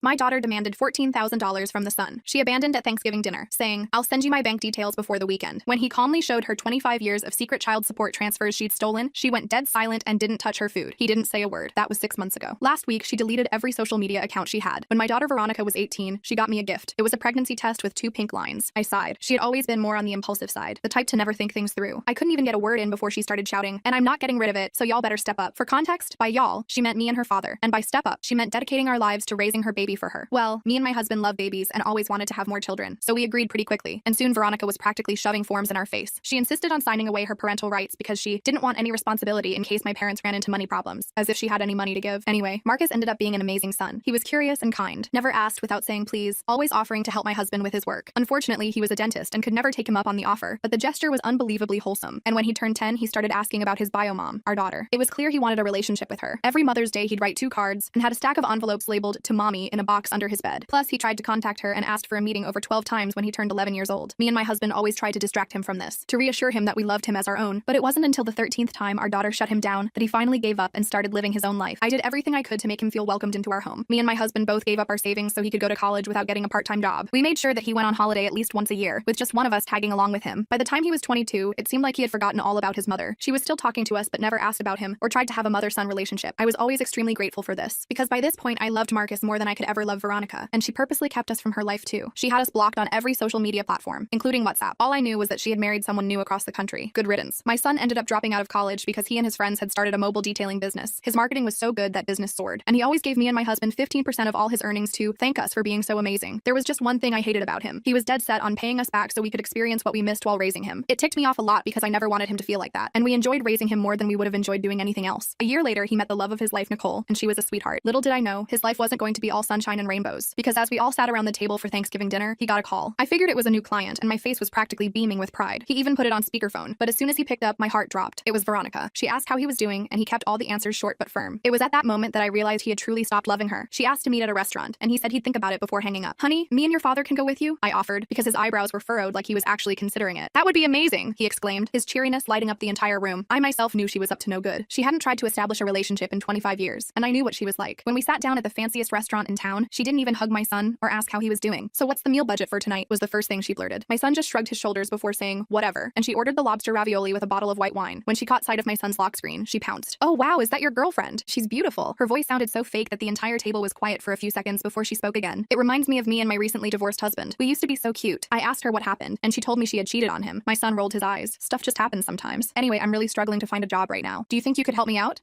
My daughter demanded $14,000 from the son. She abandoned at Thanksgiving dinner, saying, "I'll send you my bank details before the weekend." When he calmly showed her 25 years of secret child support transfers she'd stolen, she went dead silent and didn't touch her food. He didn't say a word. That was 6 months ago. Last week, she deleted every social media account she had. When my daughter Veronica was 18, she got me a gift. It was a pregnancy test with 2 pink lines. I sighed. She had always been more on the impulsive side, the type to never think things through. I couldn't even get a word in before she started shouting, "And I'm not getting rid of it, so y'all better step up." For context, by y'all, she meant me and her father. And by step up, she meant dedicating our lives to raising her baby for her. Well, me and my husband love babies and always wanted to have more children, so we agreed pretty quickly. And soon Veronica was practically shoving forms in our face. She insisted on signing away her parental rights because she didn't want any responsibility in case my parents ran into money problems, as if she had any money to give. Anyway, Marcus ended up being an amazing son. He was curious and kind, never asked without saying please, always offering to help my husband with his work. Unfortunately, he was a dentist and could never take him up on the offer, but the gesture was unbelievably wholesome. And when he turned 10, he started asking about his bio mom, our daughter. It was clear he wanted a relationship with her. Every Mother's Day, he'd write 2 cards and had a stack of envelopes labeled "to mommy" in a box under his bed. Plus, he tried to contact her and asked for a meeting over 12 times when he turned 11 years old. Me and my husband always tried to distract him from this, to reassure him that we loved him as our own, but it wasn't until the 13th time our daughter shut him down that he finally gave up and started living his own life. I did everything I could to make him feel welcomed into our home. Me and my husband both gave up our savings so he could go to college without getting a part-time job. We made sure that he went on holiday at least once a year, with just one of us tagging along with him. By the time he was 22, it seemed like he had forgotten all about his mother. She was still talking to us but never asked about him or tried to have a mother-son relationship. I was always extremely grateful for this, because by this point I loved Marcus more than I could ever love Veronica, and she purposely kept us from her life too. She had us blocked on every social media platform, including WhatsApp. All I knew was that she had married someone new across the country. Good riddance. My son ended up dropping out of college because he and his friends had started a mobile detailing business. His marketing was so good that business soared, and he always gave me and my husband 15% of all his earnings to thank us for being so amazing. There was just one thing I hated about him. He was dead set on paying us back so we could experience what we missed while raising him. It ticked me off a lot because I never wanted him to feel like that, and we enjoyed raising him more than we would have enjoyed doing anything else. A year later, he met the love of his life, Nicole, and she was a sweetheart. Little did I know, his life wasn't going to be all sunshine and rainbows, because as we all sat around the table for Thanksgiving dinner, he got a call. I figured it was a new client, and my face was practically beaming with pride. He even put it on speakerphone, but as soon as he picked up, my heart dropped. It was Veronica. She asked how he was doing, and he kept all the answers short but firm. It was at that moment that I realized he had truly stopped loving her. She asked to meet at a restaurant, and he said he'd think about it before hanging up. "Honey, me and your father can go with you?" I offered, because his eyebrows were furrowed like he was actually considering it. "That would be amazing," he exclaimed, his cheeriness lighting up the entire room. I myself knew she was up to no good. She hadn't tried to establish a relationship in 25 years, and I knew what she was like. When we sat down at the fanciest restaurant in town, she didn't even hug my son or ask how he was doing. "So what's the meal budget for tonight?" was the first thing she blurted. My son just shrugged his shoulders before saying, "Whatever," and she ordered the lobster ravioli with a bottle of white wine. When she caught sight of my son's lock screen, she pounced. "Oh wow, is that your girlfriend? She's beautiful." Her voice sounded so fake that the entire table was quiet for a few seconds before she spoke again. "It reminds me of me and my recently divorced husband. We used to be so cute." I asked her what happened, and she told me she had cheated on him. My son rolled his eyes. Stuff just happens sometimes. "Anyway, I'm really struggling to find a job right now. Do you think you could help me out?"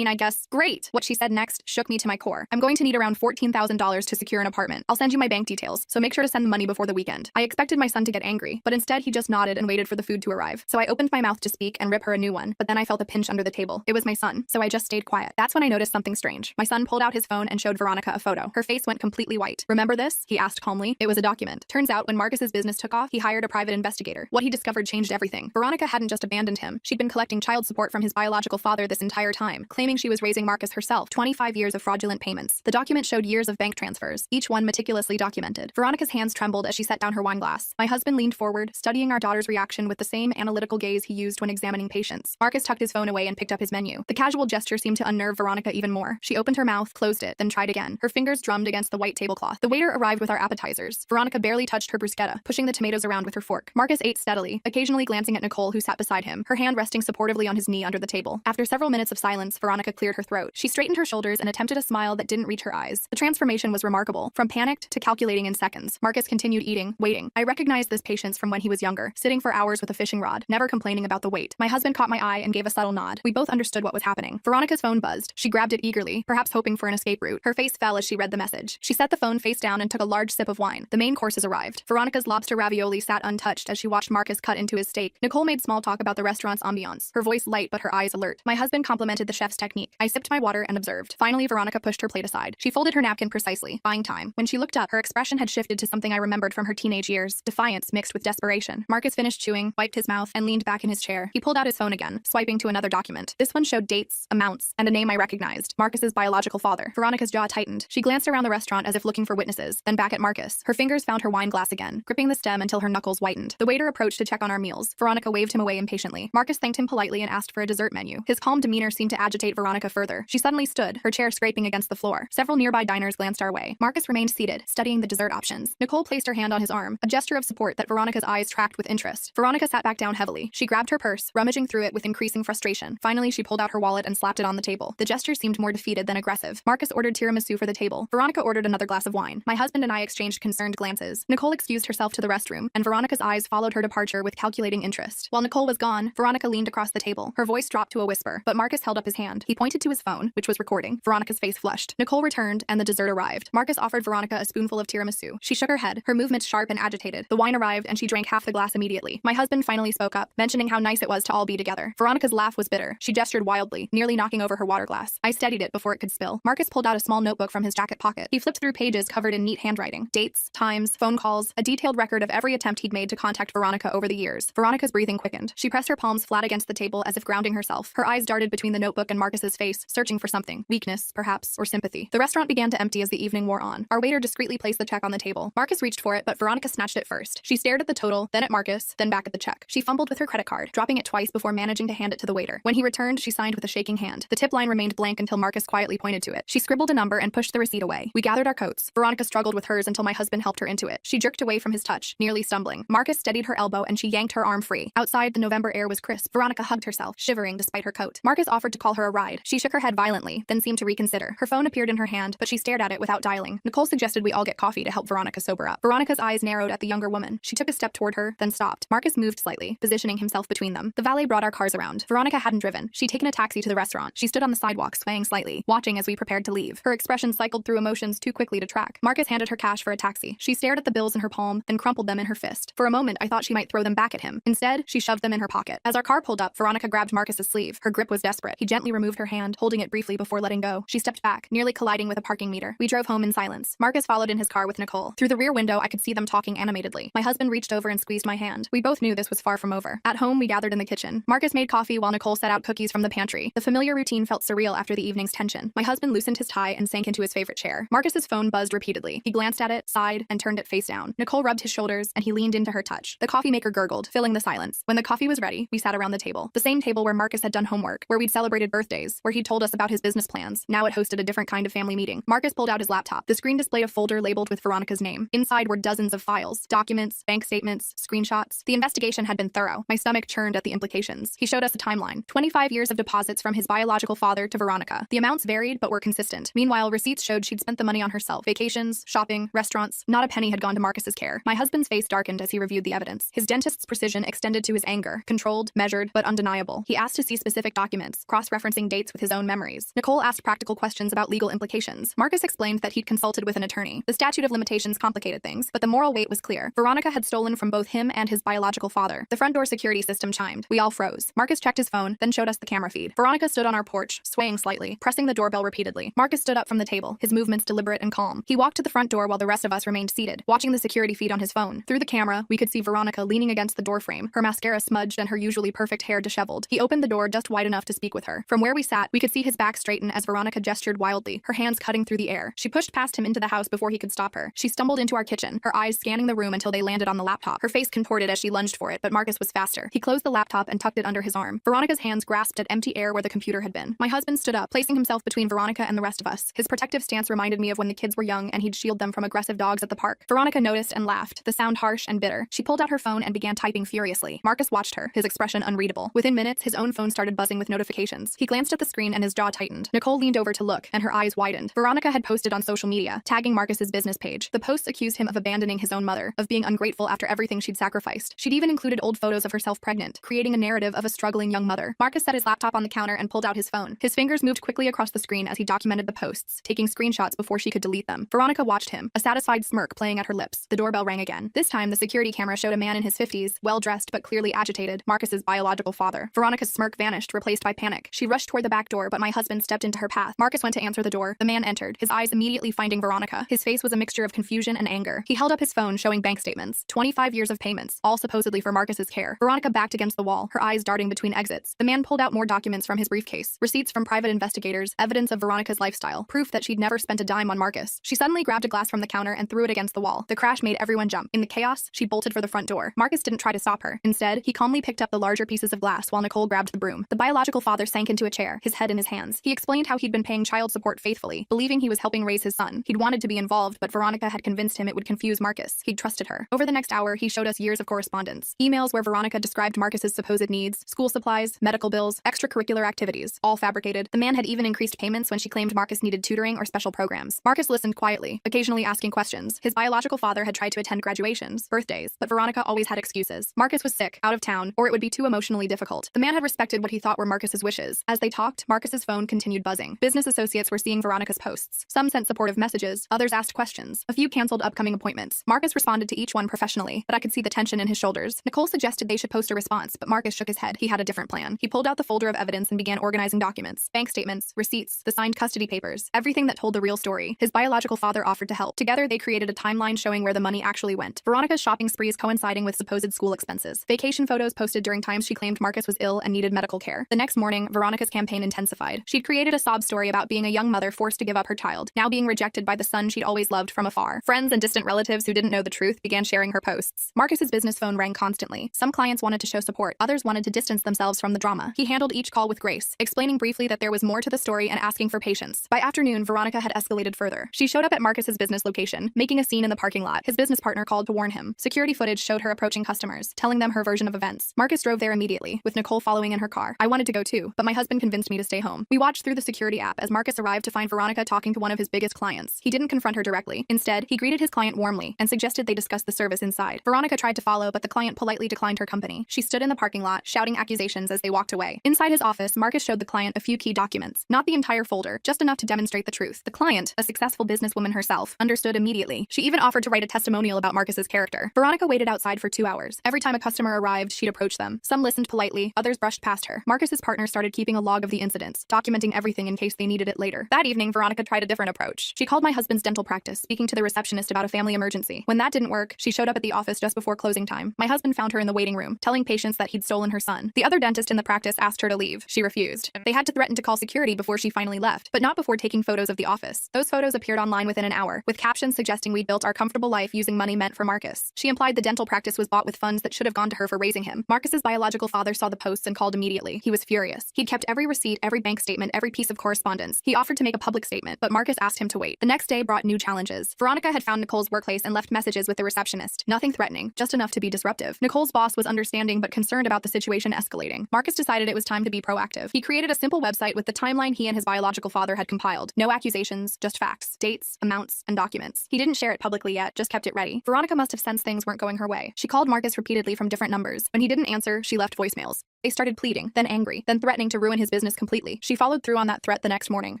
I guess. Great. What she said next shook me to my core. "I'm going to need around $14,000 to secure an apartment. I'll send you my bank details, so make sure to send the money before the weekend." I expected my son to get angry, but instead he just nodded and waited for the food to arrive. So I opened my mouth to speak and rip her a new one, but then I felt a pinch under the table. It was my son, so I just stayed quiet. That's when I noticed something strange. My son pulled out his phone and showed Veronica a photo. Her face went completely white. "Remember this?" he asked calmly. It was a document. Turns out when Marcus's business took off, he hired a private investigator. What he discovered changed everything. Veronica hadn't just abandoned him. She'd been collecting child support from his biological father this entire time, claiming she was raising Marcus herself. 25 years of fraudulent payments. The document showed years of bank transfers, each one meticulously documented. Veronica's hands trembled as she set down her wine glass. My husband leaned forward, studying our daughter's reaction with the same analytical gaze he used when examining patients. Marcus tucked his phone away and picked up his menu. The casual gesture seemed to unnerve Veronica even more. She opened her mouth, closed it, then tried again. Her fingers drummed against the white tablecloth. The waiter arrived with our appetizers. Veronica barely touched her bruschetta, pushing the tomatoes around with her fork. Marcus ate steadily, occasionally glancing at Nicole, who sat beside him, her hand resting supportively on his knee under the table. After several minutes of silence, Veronica cleared her throat. She straightened her shoulders and attempted a smile that didn't reach her eyes. The transformation was remarkable. From panicked to calculating in seconds, Marcus continued eating, waiting. I recognized this patience from when he was younger, sitting for hours with a fishing rod, never complaining about the wait. My husband caught my eye and gave a subtle nod. We both understood what was happening. Veronica's phone buzzed. She grabbed it eagerly, perhaps hoping for an escape route. Her face fell as she read the message. She set the phone face down and took a large sip of wine. The main courses arrived. Veronica's lobster ravioli sat untouched as she watched Marcus cut into his steak. Nicole made small talk about the restaurant's ambiance, her voice light but her eyes alert. My husband complimented the chef's technique. I sipped my water and observed. Finally, Veronica pushed her plate aside. She folded her napkin precisely, buying time. When she looked up, her expression had shifted to something I remembered from her teenage years, defiance mixed with desperation. Marcus finished chewing, wiped his mouth, and leaned back in his chair. He pulled out his phone again, swiping to another document. This one showed dates, amounts, and a name I recognized. Marcus's biological father. Veronica's jaw tightened. She glanced around the restaurant as if looking for witnesses, then back at Marcus. Her fingers found her wine glass again, gripping the stem until her knuckles whitened. The waiter approached to check on our meals. Veronica waved him away impatiently. Marcus thanked him politely and asked for a dessert menu. His calm demeanor seemed to agitate Veronica further. She suddenly stood, her chair scraping against the floor. Several nearby diners glanced our way. Marcus remained seated, studying the dessert options. Nicole placed her hand on his arm, a gesture of support that Veronica's eyes tracked with interest. Veronica sat back down heavily. She grabbed her purse, rummaging through it with increasing frustration. Finally, she pulled out her wallet and slapped it on the table. The gesture seemed more defeated than aggressive. Marcus ordered tiramisu for the table. Veronica ordered another glass of wine. My husband and I exchanged concerned glances. Nicole excused herself to the restroom, and Veronica's eyes followed her departure with calculating interest. While Nicole was gone, Veronica leaned across the table. Her voice dropped to a whisper, but Marcus held up his hand. He pointed to his phone, which was recording. Veronica's face flushed. Nicole returned, and the dessert arrived. Marcus offered Veronica a spoonful of tiramisu. She shook her head, her movements sharp and agitated. The wine arrived, and she drank half the glass immediately. My husband finally spoke up, mentioning how nice it was to all be together. Veronica's laugh was bitter. She gestured wildly, nearly knocking over her water glass. I steadied it before it could spill. Marcus pulled out a small notebook from his jacket pocket. He flipped through pages covered in neat handwriting. Dates, times, phone calls, a detailed record of every attempt he'd made to contact Veronica over the years. Veronica's breathing quickened. She pressed her palms flat against the table as if grounding herself. Her eyes darted between the notebook and Marcus's face, searching for something. Weakness, perhaps, or sympathy. The restaurant began to empty as the evening wore on. Our waiter discreetly placed the check on the table. Marcus reached for it, but Veronica snatched it first. She stared at the total, then at Marcus, then back at the check. She fumbled with her credit card, dropping it twice before managing to hand it to the waiter. When he returned, she signed with a shaking hand. The tip line remained blank until Marcus quietly pointed to it. She scribbled a number and pushed the receipt away. We gathered our coats. Veronica struggled with hers until my husband helped her into it. She jerked away from his touch, nearly stumbling. Marcus steadied her elbow and she yanked her arm free. Outside, the November air was crisp. Veronica hugged herself, shivering despite her coat. Marcus offered to call her a ride. She shook her head violently, then seemed to reconsider. Her phone appeared in her hand, but she stared at it without dialing. Nicole suggested we all get coffee to help Veronica sober up. Veronica's eyes narrowed at the younger woman. She took a step toward her, then stopped. Marcus moved slightly, positioning himself between them. The valet brought our cars around. Veronica hadn't driven. She'd taken a taxi to the restaurant. She stood on the sidewalk, swaying slightly, watching as we prepared to leave. Her expression cycled through emotions too quickly to track. Marcus handed her cash for a taxi. She stared at the bills in her palm, then crumpled them in her fist. For a moment, I thought she might throw them back at him. Instead, she shoved them in her pocket. As our car pulled up, Veronica grabbed Marcus's sleeve. Her grip was desperate. He gently removed her hand, holding it briefly before letting go. She stepped back, nearly colliding with a parking meter. We drove home in silence. Marcus followed in his car with Nicole. Through the rear window, I could see them talking animatedly. My husband reached over and squeezed my hand. We both knew this was far from over. At home, we gathered in the kitchen. Marcus made coffee while Nicole set out cookies from the pantry. The familiar routine felt surreal after the evening's tension. My husband loosened his tie and sank into his favorite chair. Marcus's phone buzzed repeatedly. He glanced at it, sighed, and turned it face down. Nicole rubbed his shoulders, and he leaned into her touch. The coffee maker gurgled, filling the silence. When the coffee was ready, we sat around the table. The same table where Marcus had done homework, where we'd celebrated birthdays, where he'd told us about his business plans. Now it hosted a different kind of family meeting. Marcus pulled out his laptop. The screen displayed a folder labeled with Veronica's name. Inside were dozens of files, documents, bank statements, screenshots. The investigation had been thorough. My stomach churned at the implications. He showed us a timeline. 25 years of deposits from his biological father to Veronica. The amounts varied, but were consistent. Meanwhile, receipts showed she'd spent the money on herself. Vacations, shopping, restaurants. Not a penny had gone to Marcus's care. My husband's face darkened as he reviewed the evidence. His dentist's precision extended to his anger. Controlled, measured, but undeniable. He asked to see specific documents, cross-referencing dates with his own memories. Nicole asked practical questions about legal implications. Marcus explained that he'd consulted with an attorney. The statute of limitations complicated things, but the moral weight was clear. Veronica had stolen from both him and his biological father. The front door security system chimed. We all froze. Marcus checked his phone, then showed us the camera feed. Veronica stood on our porch, swaying slightly, pressing the doorbell repeatedly. Marcus stood up from the table, his movements deliberate and calm. He walked to the front door while the rest of us remained seated, watching the security feed on his phone. Through the camera, we could see Veronica leaning against the doorframe, her mascara smudged and her usually perfect hair disheveled. He opened the door just wide enough to speak with her. From where we sat, we could see his back straighten as Veronica gestured wildly, her hands cutting through the air. She pushed past him into the house before he could stop her. She stumbled into our kitchen, her eyes scanning the room until they landed on the laptop. Her face contorted as she lunged for it, but Marcus was faster. He closed the laptop and tucked it under his arm. Veronica's hands grasped at empty air where the computer had been. My husband stood up, placing himself between Veronica and the rest of us. His protective stance reminded me of when the kids were young and he'd shield them from aggressive dogs at the park. Veronica noticed and laughed, the sound harsh and bitter. She pulled out her phone and began typing furiously. Marcus watched her, his expression unreadable. Within minutes, his own phone started buzzing with notifications. He glanced at the screen and his jaw tightened. Nicole leaned over to look, and her eyes widened. Veronica had posted on social media, tagging Marcus's business page. The posts accused him of abandoning his own mother, of being ungrateful after everything she'd sacrificed. She'd even included old photos of herself pregnant, creating a narrative of a struggling young mother. Marcus set his laptop on the counter and pulled out his phone. His fingers moved quickly across the screen as he documented the posts, taking screenshots before she could delete them. Veronica watched him, a satisfied smirk playing at her lips. The doorbell rang again. This time, the security camera showed a man in his 50s, well-dressed but clearly agitated, Marcus's biological father. Veronica's smirk vanished, replaced by panic. She rushed toward the back door, but my husband stepped into her path. Marcus went to answer the door. The man entered, his eyes immediately finding Veronica. His face was a mixture of confusion and anger. He held up his phone, showing bank statements. 25 years of payments, all supposedly for Marcus's care. Veronica backed against the wall, her eyes darting between exits. The man pulled out more documents from his briefcase, receipts from private investigators, evidence of Veronica's lifestyle, proof that she'd never spent a dime on Marcus. She suddenly grabbed a glass from the counter and threw it against the wall. The crash made everyone jump. In the chaos, she bolted for the front door. Marcus didn't try to stop her. Instead, he calmly picked up the larger pieces of glass while Nicole grabbed the broom. The biological father sank into a chair, his head in his hands. He explained how he'd been paying child support faithfully, believing he was helping helping raise his son. He'd wanted to be involved, but Veronica had convinced him it would confuse Marcus. He'd trusted her. Over the next hour, he showed us years of correspondence. Emails where Veronica described Marcus's supposed needs, school supplies, medical bills, extracurricular activities, all fabricated. The man had even increased payments when she claimed Marcus needed tutoring or special programs. Marcus listened quietly, occasionally asking questions. His biological father had tried to attend graduations, birthdays, but Veronica always had excuses. Marcus was sick, out of town, or it would be too emotionally difficult. The man had respected what he thought were Marcus's wishes. As they talked, Marcus's phone continued buzzing. Business associates were seeing Veronica's posts. Some sent supportive messages, others asked questions. A few canceled upcoming appointments. Marcus responded to each one professionally, but I could see the tension in his shoulders. Nicole suggested they should post a response, but Marcus shook his head. He had a different plan. He pulled out the folder of evidence and began organizing documents, bank statements, receipts, the signed custody papers, everything that told the real story. His biological father offered to help. Together, they created a timeline showing where the money actually went. Veronica's shopping sprees coinciding with supposed school expenses. Vacation photos posted during times she claimed Marcus was ill and needed medical care. The next morning, Veronica's campaign intensified. She'd created a sob story about being a young mother forced to give up her child, now being rejected by the son she'd always loved from afar. Friends and distant relatives who didn't know the truth began sharing her posts. Marcus's business phone rang constantly. Some clients wanted to show support, others wanted to distance themselves from the drama. He handled each call with grace, explaining briefly that there was more to the story and asking for patience. By afternoon, Veronica had escalated further. She showed up at Marcus's business location, making a scene in the parking lot. His business partner called to warn him. Security footage showed her approaching customers, telling them her version of events. Marcus drove there immediately, with Nicole following in her car. I wanted to go too, but my husband convinced me to stay home. We watched through the security app as Marcus arrived to find Veronica talking to one of his biggest clients. He didn't confront her directly. Instead, he greeted his client warmly and suggested they discuss the service inside. Veronica tried to follow, but the client politely declined her company. She stood in the parking lot, shouting accusations as they walked away. Inside his office, Marcus showed the client a few key documents. Not the entire folder, just enough to demonstrate the truth. The client, a successful businesswoman herself, understood immediately. She even offered to write a testimonial about Marcus's character. Veronica waited outside for 2 hours. Every time a customer arrived, she'd approach them. Some listened politely, others brushed past her. Marcus's partner started keeping a log of the incidents, documenting everything in case they needed it later. That evening, Veronica tried a different approach. She called my husband's dental practice, speaking to the receptionist about a family emergency. When that didn't work, she showed up at the office just before closing time. My husband found her in the waiting room, telling patients that he'd stolen her son. The other dentist in the practice asked her to leave. She refused. They had to threaten to call security before she finally left, but not before taking photos of the office. Those photos appeared online within an hour, with captions suggesting we'd built our comfortable life using money meant for Marcus. She implied the dental practice was bought with funds that should have gone to her for raising him. Marcus's biological father saw the posts and called immediately. He was furious. He'd kept every receipt, every bank statement, every piece of correspondence. He offered to make a public statement, but Marcus asked him to wait. The next day brought new challenges. Veronica had found Nicole's workplace and left messages with the receptionist. Nothing threatening, just enough to be disruptive. Nicole's boss was understanding but concerned about the situation escalating. Marcus decided it was time to be proactive. He created a simple website with the timeline he and his biological father had compiled. No accusations, just facts, dates, amounts, and documents. He didn't share it publicly yet, just kept it ready. Veronica must have sensed things weren't going her way. She called Marcus repeatedly from different numbers. When he didn't answer, she left voicemails. They started pleading, then angry, then threatening to ruin his business completely. She followed through on that threat the next morning.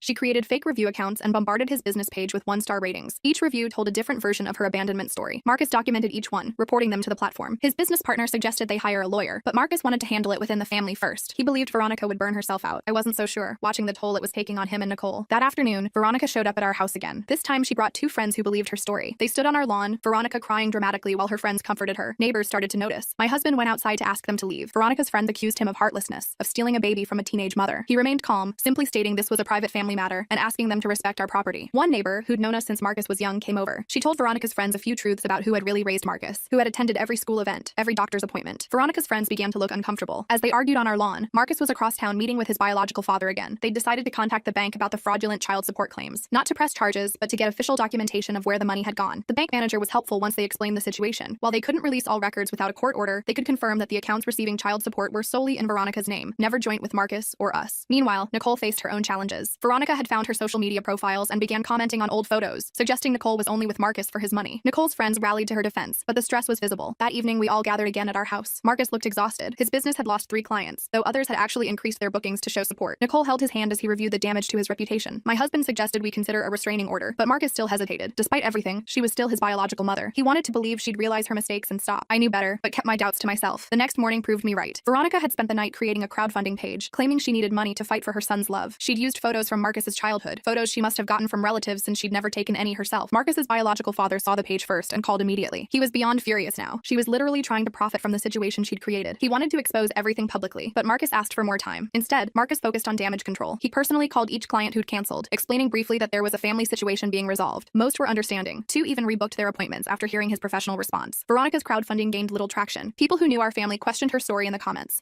She created fake review accounts and bombarded his business page with 1-star ratings. Each review told a different version of her abandonment story. Marcus documented each one, reporting them to the platform. His business partner suggested they hire a lawyer, but Marcus wanted to handle it within the family first. He believed Veronica would burn herself out. I wasn't so sure, watching the toll it was taking on him and Nicole. That afternoon, Veronica showed up at our house again. This time, she brought 2 friends who believed her story. They stood on our lawn, Veronica crying dramatically while her friends comforted her. Neighbors started to notice. My husband went outside to ask them to leave. Veronica's friends accused him of heartlessness, of stealing a baby from a teenage mother. He remained calm, simply stating this was a private family matter and asking them to respect our property. One neighbor, who'd known us since Marcus was young, came over. She told Veronica's friends a few truths about who had really raised Marcus, who had attended every school event, every doctor's appointment. Veronica's friends began to look uncomfortable. As they argued on our lawn, Marcus was across town meeting with his biological father again. They'd decided to contact the bank about the fraudulent child support claims, not to press charges, but to get official documentation of where the money had gone. The bank manager was helpful once they explained the situation. While they couldn't release all records without a court order, they could confirm that the accounts receiving child support were solely in Veronica's name, never joint with Marcus or us. Meanwhile, Nicole faced her own challenges. Veronica had found her social media profiles and began commenting on old photos, suggesting Nicole was only with Marcus for his money. Nicole's friends rallied to her defense, but the stress was visible. That evening, we all gathered again at our house. Marcus looked exhausted. His business had lost 3 clients, though others had actually increased their bookings to show support. Nicole held his hand as he reviewed the damage to his reputation. My husband suggested we consider a restraining order, but Marcus still hesitated. Despite everything, she was still his biological mother. He wanted to believe she'd realize her mistakes and stop. I knew better, but kept my doubts to myself. The next morning proved me right. Veronica had spent the night creating a crowdfunding page, claiming she needed money to fight for her son's love. She'd used photos from Marcus's childhood, photos she must have gotten from relatives since she'd never taken any herself. Marcus's biological father saw the page first and called immediately. He was beyond furious now. She was literally trying to profit from the situation she'd created. He wanted to expose everything publicly, but Marcus asked for more time. Instead, Marcus focused on damage control. He personally called each client who'd canceled, explaining briefly that there was a family situation being resolved. Most were understanding. 2 even rebooked their appointments after hearing his professional response. Veronica's crowdfunding gained little traction. People who knew our family questioned her story in the comments.